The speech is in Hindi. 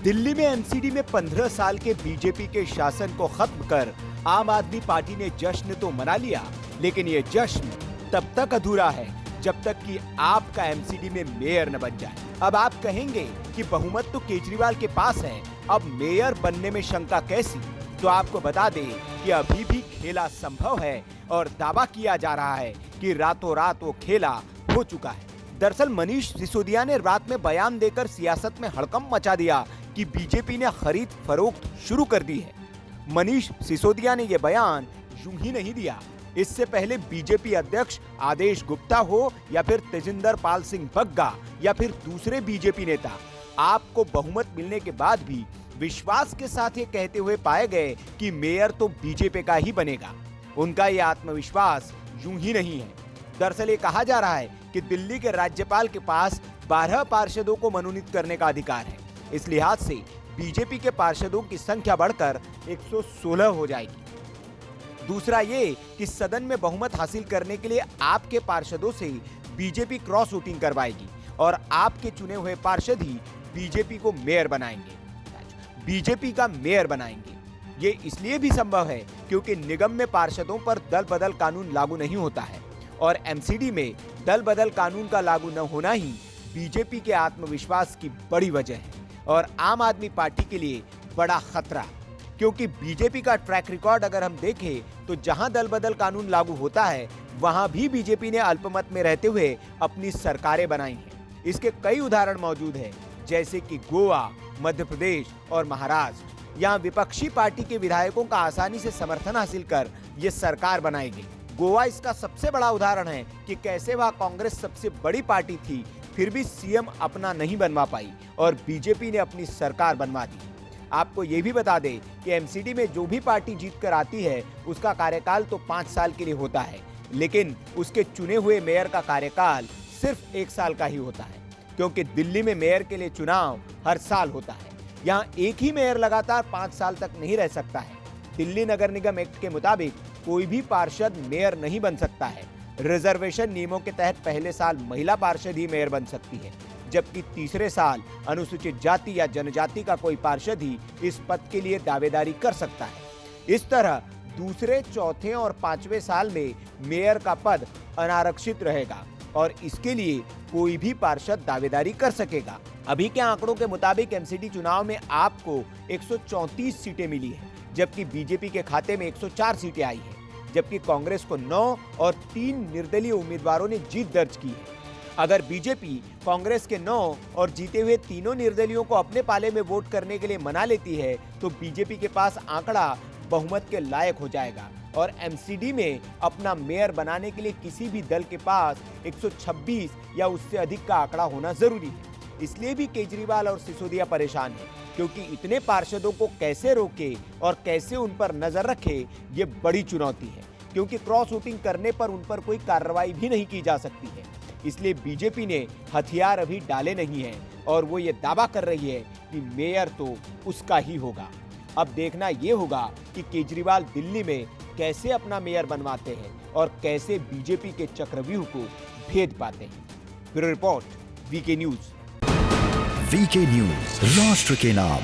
दिल्ली में एमसीडी में 15 साल के बीजेपी के शासन को खत्म कर आम आदमी पार्टी ने जश्न तो मना लिया, लेकिन ये जश्न तब तक अधूरा है जब तक कि आपका एमसीडी में मेयर न बन जाए। अब आप कहेंगे कि बहुमत तो केजरीवाल के पास है, अब मेयर बनने में शंका कैसी? तो आपको बता दें कि अभी भी खेला संभव है और दावा किया जा रहा है कि रातों रात वो खेला हो चुका है। दरअसल मनीष सिसोदिया ने रात में बयान देकर सियासत में हड़कंप मचा दिया कि बीजेपी ने खरीद फरोख्त शुरू कर दी है। मनीष सिसोदिया ने यह बयान यूं ही नहीं दिया। इससे पहले बीजेपी अध्यक्ष आदेश गुप्ता हो या फिर तेजिंदर पाल सिंह बग्गा या फिर दूसरे बीजेपी नेता, आपको बहुमत मिलने के बाद भी विश्वास के साथ ये कहते हुए पाए गए कि मेयर तो बीजेपी का ही बनेगा। उनका ये आत्मविश्वास यूं ही नहीं है। दरअसल ये कहा जा रहा है कि दिल्ली के राज्यपाल के पास 12 पार्षदों को मनोनीत करने का अधिकार है। इस लिहाज से बीजेपी के पार्षदों की संख्या बढ़कर 116 हो जाएगी। दूसरा ये कि सदन में बहुमत हासिल करने के लिए आपके पार्षदों से बीजेपी क्रॉस वोटिंग करवाएगी और आपके चुने हुए पार्षद ही बीजेपी को मेयर बनाएंगे, बीजेपी का मेयर बनाएंगे। ये इसलिए भी संभव है क्योंकि निगम में पार्षदों पर दल बदल कानून लागू नहीं होता है और एमसीडी में दल बदल कानून का लागू न होना ही बीजेपी के आत्मविश्वास की बड़ी वजह है और आम आदमी पार्टी के लिए बड़ा खतरा। क्योंकि बीजेपी का ट्रैक रिकॉर्ड अगर हम देखें तो जहां दल बदल कानून लागू होता है वहां भी बीजेपी ने अल्पमत में रहते हुए अपनी सरकारें बनाई हैं। इसके कई उदाहरण मौजूद हैं, जैसे कि गोवा, मध्य प्रदेश और महाराष्ट्र। यहाँ विपक्षी पार्टी के विधायकों का आसानी से समर्थन हासिल कर ये सरकार बनाई गई। गोवा इसका सबसे बड़ा उदाहरण है कि कैसे वह कांग्रेस सबसे बड़ी पार्टी थी, फिर भी सीएम अपना नहीं बनवा पाई और बीजेपी ने अपनी सरकार बनवा दी। आपको ये भी बता दें कि एमसीडी में जो भी पार्टी जीत कर आती है उसका कार्यकाल तो 5 साल के लिए होता है, लेकिन उसके चुने हुए मेयर का कार्यकाल सिर्फ 1 साल का ही होता है, क्योंकि दिल्ली में मेयर के लिए चुनाव हर साल होता है। यहाँ एक ही मेयर लगातार 5 साल तक नहीं रह सकता है। दिल्ली नगर निगम एक्ट के मुताबिक कोई भी पार्षद मेयर नहीं बन सकता है। रिजर्वेशन नियमों के तहत पहले साल महिला पार्षद ही मेयर बन सकती है, जबकि तीसरे साल अनुसूचित जाति या जनजाति का कोई पार्षद ही इस पद के लिए दावेदारी कर सकता है। इस तरह दूसरे, चौथे और 5वें साल में मेयर का पद अनारक्षित रहेगा और इसके लिए कोई भी पार्षद दावेदारी कर सकेगा। अभी के आंकड़ों के मुताबिक एमसीडी चुनाव में आपको 134 सीटें मिली है, जबकि बीजेपी के खाते में 104 सीटें आई है, जबकि कांग्रेस को 9 और 3 निर्दलीय उम्मीदवारों ने जीत दर्ज की है। अगर बीजेपी कांग्रेस के 9 और जीते हुए तीनों निर्दलियों को अपने पाले में वोट करने के लिए मना लेती है तो बीजेपी के पास आंकड़ा बहुमत के लायक हो जाएगा और एमसीडी में अपना मेयर बनाने के लिए किसी भी दल के पास 126 या उससे अधिक का आंकड़ा होना जरूरी है। इसलिए भी केजरीवाल और सिसोदिया परेशान है, क्योंकि इतने पार्षदों को कैसे रोके और कैसे उन पर नजर रखे, ये बड़ी चुनौती है, क्योंकि क्रॉस वोटिंग करने पर उन पर कोई कार्रवाई भी नहीं की जा सकती है। इसलिए बीजेपी ने हथियार अभी डाले नहीं हैं और वो ये दावा कर रही है कि मेयर तो उसका ही होगा। अब देखना ये होगा कि केजरीवाल दिल्ली में कैसे अपना मेयर बनवाते हैं और कैसे बीजेपी के चक्रव्यूह को भेद पाते हैं। Bureau report, VK news. VK news, राष्ट्र के नाम।